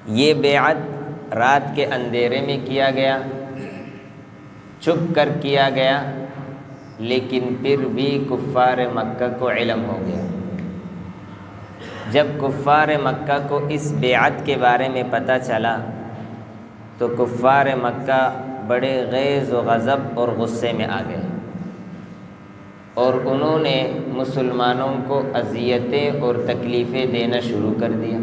یہ بیعت رات کے اندھیرے میں کیا گیا، چھپ کر کیا گیا، لیکن پھر بھی کفار مکہ کو علم ہو گیا۔ جب کفار مکہ کو اس بیعت کے بارے میں پتہ چلا تو کفار مکہ بڑے غیظ و غضب اور غصے میں آ گئے، اور انہوں نے مسلمانوں کو اذیتیں اور تکلیفیں دینا شروع کر دیا۔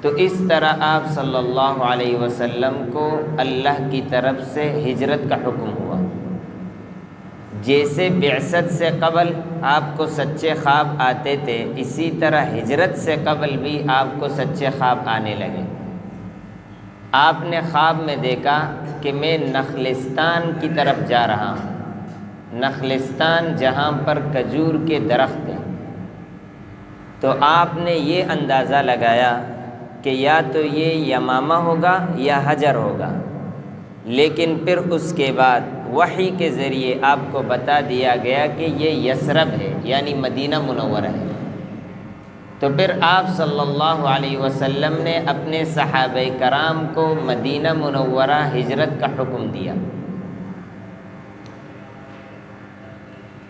تو اس طرح آپ صلی اللہ علیہ وسلم کو اللہ کی طرف سے ہجرت کا حکم ہوا۔ جیسے بعثت سے قبل آپ کو سچے خواب آتے تھے، اسی طرح ہجرت سے قبل بھی آپ کو سچے خواب آنے لگے۔ آپ نے خواب میں دیکھا کہ میں نخلستان کی طرف جا رہا ہوں، نخلستان جہاں پر کھجور کے درخت ہیں۔ تو آپ نے یہ اندازہ لگایا کہ یا تو یہ یمامہ ہوگا یا حجر ہوگا، لیکن پھر اس کے بعد وحی کے ذریعے آپ کو بتا دیا گیا کہ یہ یثرب ہے، یعنی مدینہ منورہ ہے۔ تو پھر آپ صلی اللہ علیہ وسلم نے اپنے صحابہ کرام کو مدینہ منورہ ہجرت کا حکم دیا۔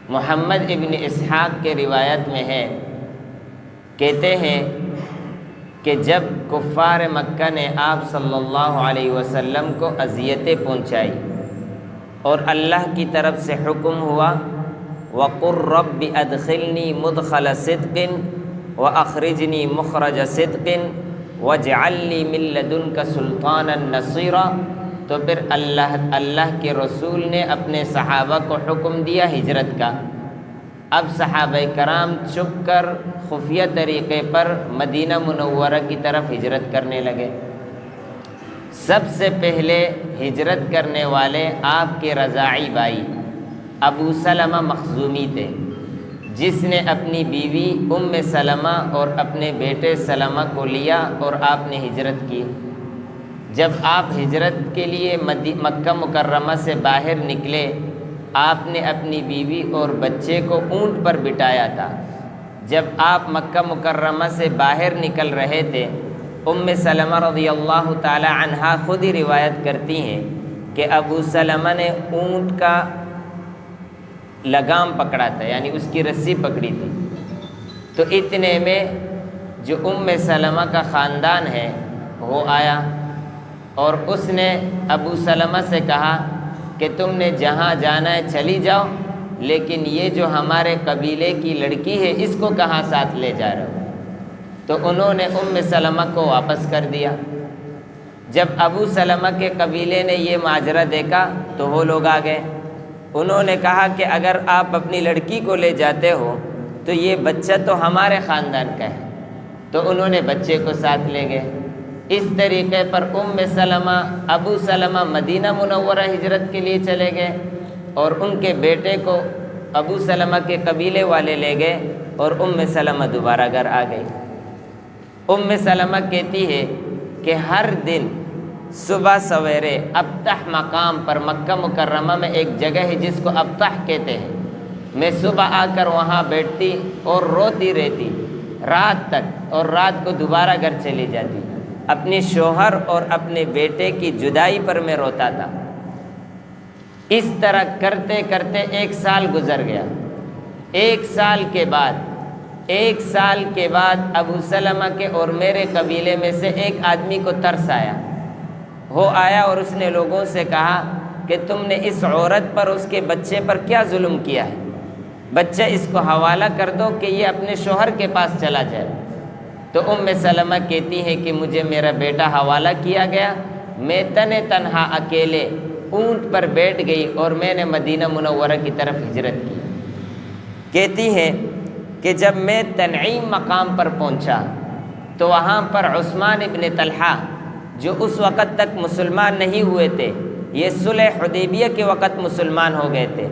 محمد ابن اسحاق کے روایت میں ہے، کہتے ہیں کہ جب کفار مکہ نے آپ صلی اللہ علیہ وسلم کو اذیتیں پہنچائی اور اللہ کی طرف سے حکم ہوا وَقُلْ رَبِّ أَدْخِلْنِي مُدْخَلَ صِدْقٍ وَأَخْرِجْنِي مُخْرَجَ صِدْقٍ وَاجْعَلْ لِي مِن لَّدُنْكَ سُلْطَانًا نَصِيرًا، تو پھر اللہ کے رسول نے اپنے صحابہ کو حکم دیا ہجرت کا۔ اب صحابہ کرام چھپ کر خفیہ طریقے پر مدینہ منورہ کی طرف ہجرت کرنے لگے۔ سب سے پہلے ہجرت کرنے والے آپ کے رضاعی بھائی ابو سلمہ مخزومی تھے، جس نے اپنی بیوی ام سلمہ اور اپنے بیٹے سلمہ کو لیا اور آپ نے ہجرت کی۔ جب آپ ہجرت کے لیے مکہ مکرمہ سے باہر نکلے، آپ نے اپنی بیوی اور بچے کو اونٹ پر بٹھایا تھا۔ جب آپ مکہ مکرمہ سے باہر نکل رہے تھے، ام سلمہ رضی اللہ تعالی عنہا خود ہی روایت کرتی ہیں کہ ابو سلمہ نے اونٹ کا لگام پکڑا تھا، یعنی اس کی رسی پکڑی تھی۔ تو اتنے میں جو ام سلمہ کا خاندان ہے وہ آیا، اور اس نے ابو سلمہ سے کہا کہ تم نے جہاں جانا ہے چلی جاؤ، لیکن یہ جو ہمارے قبیلے کی لڑکی ہے اس کو کہاں ساتھ لے جا رہے ہو؟ تو انہوں نے ام سلمہ کو واپس کر دیا۔ جب ابو سلمہ کے قبیلے نے یہ ماجرا دیکھا تو وہ لوگ آ گئے، انہوں نے کہا کہ اگر آپ اپنی لڑکی کو لے جاتے ہو تو یہ بچہ تو ہمارے خاندان کا ہے، تو انہوں نے بچے کو ساتھ لے گئے۔ اس طریقے پر ام سلمہ ابو سلمہ مدینہ منورہ ہجرت کے لیے چلے گئے، اور ان کے بیٹے کو ابو سلمہ کے قبیلے والے لے گئے، اور ام سلمہ دوبارہ گھر آ گئی۔ ام سلمہ کہتی ہے کہ ہر دن صبح سویرے ابطح مقام پر مکہ مکرمہ میں ایک جگہ ہے جس کو ابطح کہتے ہیں، میں صبح آ کر وہاں بیٹھتی اور روتی رہتی رات تک، اور رات کو دوبارہ گھر چلی جاتی۔ اپنے شوہر اور اپنے بیٹے کی جدائی پر میں روتا تھا۔ اس طرح کرتے کرتے 1 سال گزر گیا۔ 1 سال کے بعد ابو سلمہ کے اور میرے قبیلے میں سے ایک آدمی کو ترس آیا۔ وہ آیا اور اس نے لوگوں سے کہا کہ تم نے اس عورت پر، اس کے بچے پر کیا ظلم کیا ہے؟ بچہ اس کو حوالہ کر دو کہ یہ اپنے شوہر کے پاس چلا جائے۔ تو ام سلمہ کہتی ہے کہ مجھے میرا بیٹا حوالہ کیا گیا، میں تنہا اکیلے اونٹ پر بیٹھ گئی اور میں نے مدینہ منورہ کی طرف ہجرت کی۔ کہتی ہے کہ جب میں تنعیم مقام پر پہنچا تو وہاں پر عثمان ابن طلحہ جو اس وقت تک مسلمان نہیں ہوئے تھے، یہ صلح حدیبیہ کے وقت مسلمان ہو گئے تھے،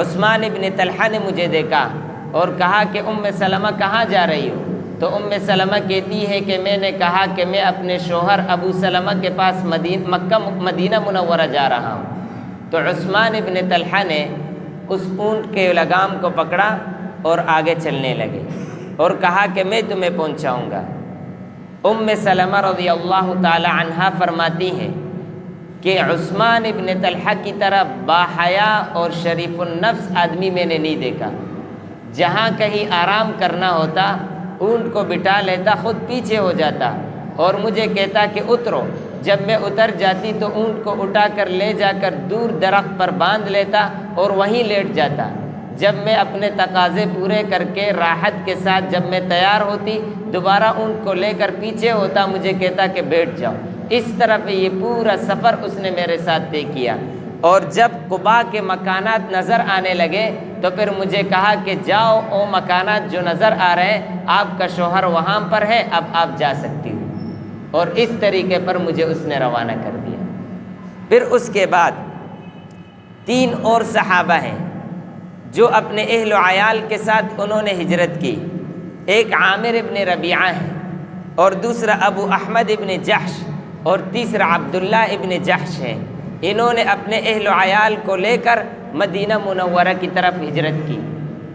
عثمان ابن طلحہ نے مجھے دیکھا اور کہا کہ ام سلمہ کہاں جا رہی ہو؟ تو ام سلمہ کہتی ہے کہ میں نے کہا کہ میں اپنے شوہر ابو سلمہ کے پاس مدینہ منورہ جا رہا ہوں۔ تو عثمان ابن طلحہ نے اس اونٹ کے لگام کو پکڑا اور آگے چلنے لگے اور کہا کہ میں تمہیں پہنچاؤں گا۔ ام سلمہ رضی اللہ تعالی عنہا فرماتی ہیں کہ عثمان ابن طلحہ کی طرح باحیا اور شریف النفس آدمی میں نے نہیں دیکھا۔ جہاں کہیں آرام کرنا ہوتا اونٹ کو بٹھا لیتا، خود پیچھے ہو جاتا اور مجھے کہتا کہ اترو۔ جب میں اتر جاتی تو اونٹ کو اٹھا کر لے جا کر دور درخت پر باندھ لیتا اور وہیں لیٹ جاتا۔ جب میں اپنے تقاضے پورے کر کے راحت کے ساتھ جب میں تیار ہوتی، دوبارہ اونٹ کو لے کر پیچھے ہوتا، مجھے کہتا کہ بیٹھ جاؤ۔ اس طرح یہ پورا سفر اس نے میرے ساتھ طے کیا، اور جب قباء کے مکانات نظر آنے لگے تو پھر مجھے کہا کہ جاؤ، وہ مکانات جو نظر آ رہے ہیں آپ کا شوہر وہاں پر ہے، اب آپ جا سکتی ہو۔ اور اس طریقے پر مجھے اس نے روانہ کر دیا۔ پھر اس کے بعد 3 اور صحابہ ہیں جو اپنے اہل و عیال کے ساتھ انہوں نے ہجرت کی۔ ایک عامر ابن ربیعہ ہے، اور دوسرا ابو احمد ابن جحش، اور تیسرا عبداللہ ابن جحش ہے۔ انہوں نے اپنے اہل و عیال کو لے کر مدینہ منورہ کی طرف ہجرت کی۔